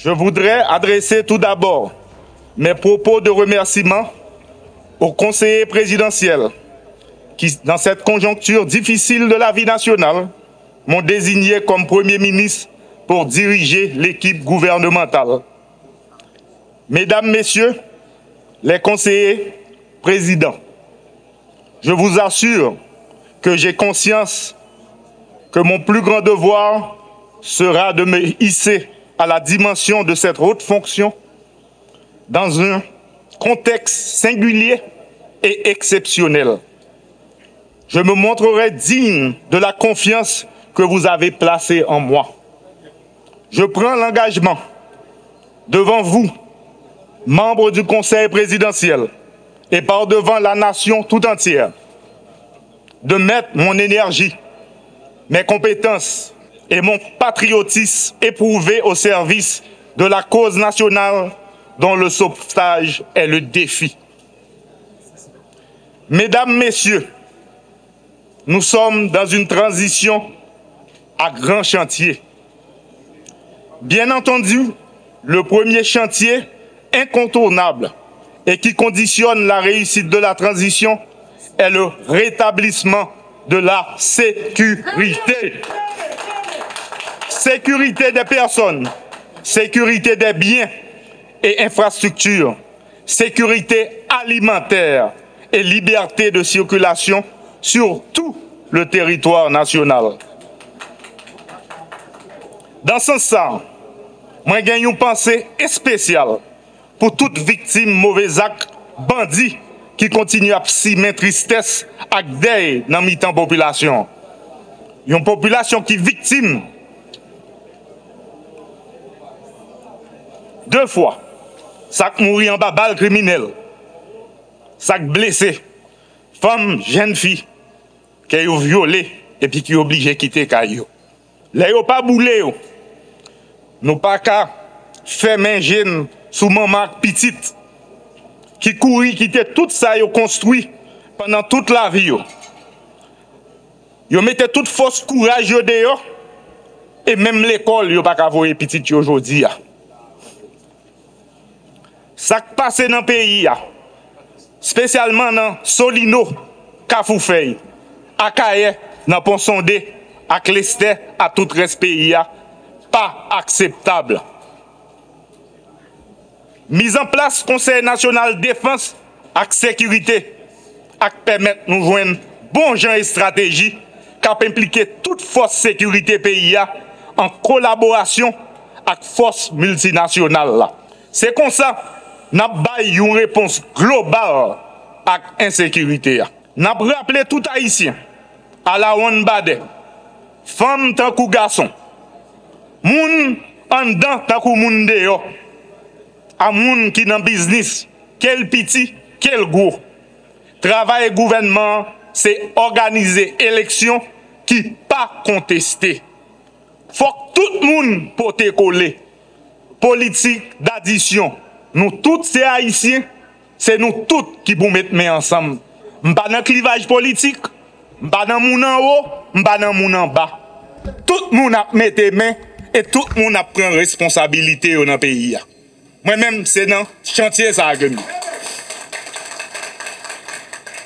Je voudrais adresser tout d'abord mes propos de remerciement aux conseillers présidentiels qui, dans cette conjoncture difficile de la vie nationale, m'ont désigné comme Premier ministre pour diriger l'équipe gouvernementale. Mesdames, Messieurs, les conseillers présidents, je vous assure que j'ai conscience que mon plus grand devoir sera de me hisser à la dimension de cette haute fonction dans un contexte singulier et exceptionnel. Je me montrerai digne de la confiance que vous avez placée en moi. Je prends l'engagement devant vous, membres du Conseil présidentiel, et par devant la nation tout entière, de mettre mon énergie, mes compétences et mon patriotisme éprouvés au service de la cause nationale dont le sauvetage est le défi. Mesdames, Messieurs, nous sommes dans une transition à grand chantier. Bien entendu, le premier chantier incontournable et qui conditionne la réussite de la transition est le rétablissement de la sécurité. Sécurité des personnes, sécurité des biens et infrastructures, sécurité alimentaire et liberté de circulation sur tout le territoire national. Dans ce sens, moi j'ai une pensée spéciale pour toute victime mauvais actes, bandits qui continuent à simer tristesse et deuil dans la population. Une population qui est victime deux fois. Ça mourit en bas balle criminelle. Ça blessé. Femme, jeune fille qui est violée et puis qui est obligée de quitter Caillou. Là, yo pas boulé. Nous pas qu'à faire main jeune sous maman petite qui courit, qui était tout ça yo construit pendant toute la vie. Yo mettait toute force courage dehors et même l'école yo pas qu'à voir petite aujourd'hui. Ça qui passe dans le pays, spécialement dans Solino, Kafoufei, Akaye, dans Ponsondé, à Clesté, à tout le reste pays, pas acceptable. Mise en place Conseil national de défense et sécurité, qui permettre de nous joindre bon gens et stratégie, qui impliquer toute force sécurité pays en collaboration avec force multinationale. C'est comme ça. Nous avons une réponse globale à l'insécurité. Nous avons rappelé tout haïtien à la Wanbade, femmes tant que garçons, moun en dedans tant que moun dehors, à moun qui dans business, quel petit, quel gros. Travail gouvernement, c'est organiser élection qui pas contestée. Faut que tout le monde peut coller. Politique d'addition. Nous tous, ces Haïtiens, c'est nous tous qui vous mettons ensemble. Nous ne sommes pas dans le clivage politique, nous ne sommes pas dans le monde en haut, nous ne sommes pas dans le monde en bas. Tout le monde a mis les mains et tout le monde a pris responsabilité dans le pays. Moi-même, c'est dans le chantier ça.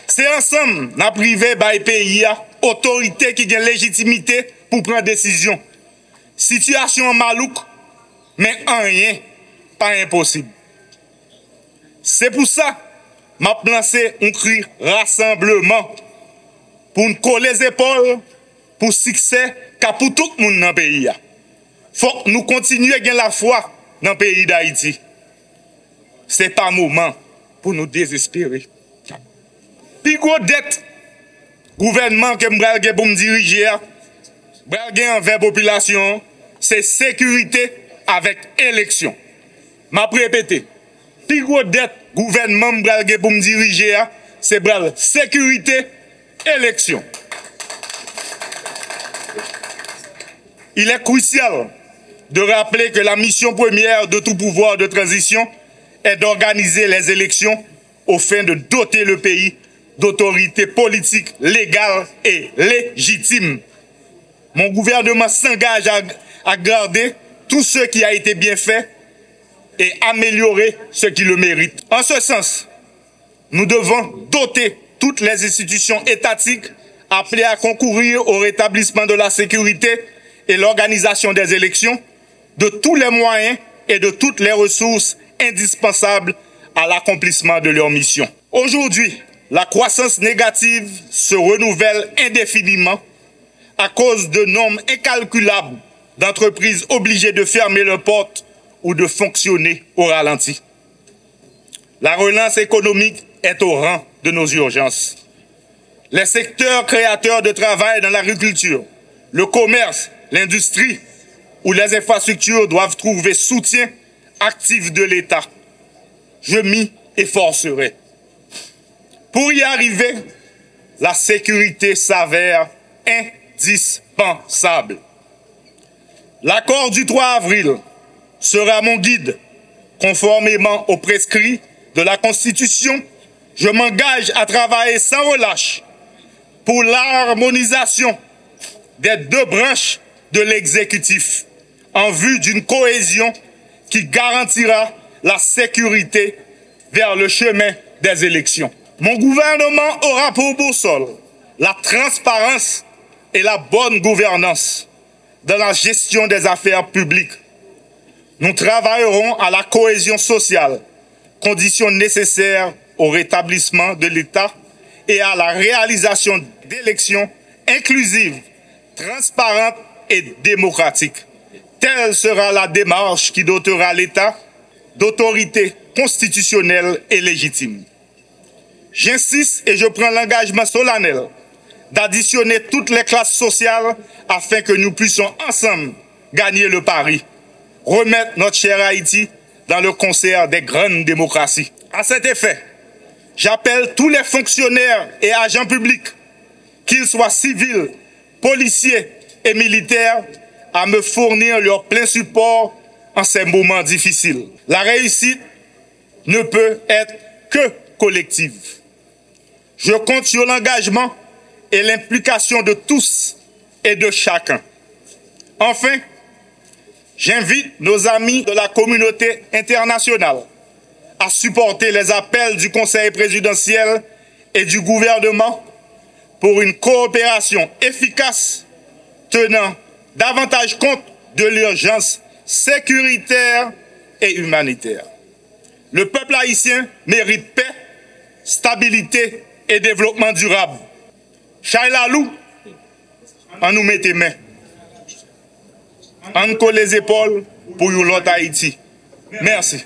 C'est ensemble, nous avons privé le pays, autorité qui a légitimité pour prendre des décisions. Situation malouk, mais rien, pas impossible. C'est pour ça que je lancé un cri rassemblement pour nous coller les épaules pour succès pour tout le monde dans le pays. Il faut que nous continuions à gagner la foi dans le pays d'Haïti. Ce n'est pas un moment pour nous désespérer. Puis gros dette, gouvernement que je pour me diriger, envers la population, c'est sécurité avec élection. Je vais répéter. Puis gros dette, gouvernement pour me diriger, c'est sécurité, élection. Il est crucial de rappeler que la mission première de tout pouvoir de transition est d'organiser les élections au fin de doter le pays d'autorités politiques légales et légitimes. Mon gouvernement s'engage à garder tout ce qui a été bien fait et améliorer ce qui le mérite. En ce sens, nous devons doter toutes les institutions étatiques appelées à concourir au rétablissement de la sécurité et l'organisation des élections de tous les moyens et de toutes les ressources indispensables à l'accomplissement de leur mission. Aujourd'hui, la croissance négative se renouvelle indéfiniment à cause de nombres incalculables d'entreprises obligées de fermer leurs portes ou de fonctionner au ralenti. La relance économique est au rang de nos urgences. Les secteurs créateurs de travail dans l'agriculture, le commerce, l'industrie ou les infrastructures doivent trouver soutien actif de l'État. Je m'y efforcerai. Pour y arriver, la sécurité s'avère indispensable. L'accord du 3 avril sera mon guide. Conformément aux prescrits de la Constitution, je m'engage à travailler sans relâche pour l'harmonisation des deux branches de l'exécutif en vue d'une cohésion qui garantira la sécurité vers le chemin des élections. Mon gouvernement aura pour boussole la transparence et la bonne gouvernance dans la gestion des affaires publiques. Nous travaillerons à la cohésion sociale, condition nécessaire au rétablissement de l'État et à la réalisation d'élections inclusives, transparentes et démocratiques. Telle sera la démarche qui dotera l'État d'autorité constitutionnelle et légitime. J'insiste et je prends l'engagement solennel d'additionner toutes les classes sociales afin que nous puissions ensemble gagner le pari, remettre notre cher Haïti dans le concert des grandes démocraties. À cet effet, j'appelle tous les fonctionnaires et agents publics, qu'ils soient civils, policiers et militaires, à me fournir leur plein support en ces moments difficiles. La réussite ne peut être que collective. Je compte sur l'engagement et l'implication de tous et de chacun. Enfin, j'invite nos amis de la communauté internationale à supporter les appels du Conseil présidentiel et du gouvernement pour une coopération efficace tenant davantage compte de l'urgence sécuritaire et humanitaire. Le peuple haïtien mérite paix, stabilité et développement durable. Chailalou, on nous met les mains. On colle les épaules pour l'autre Haïti. Merci.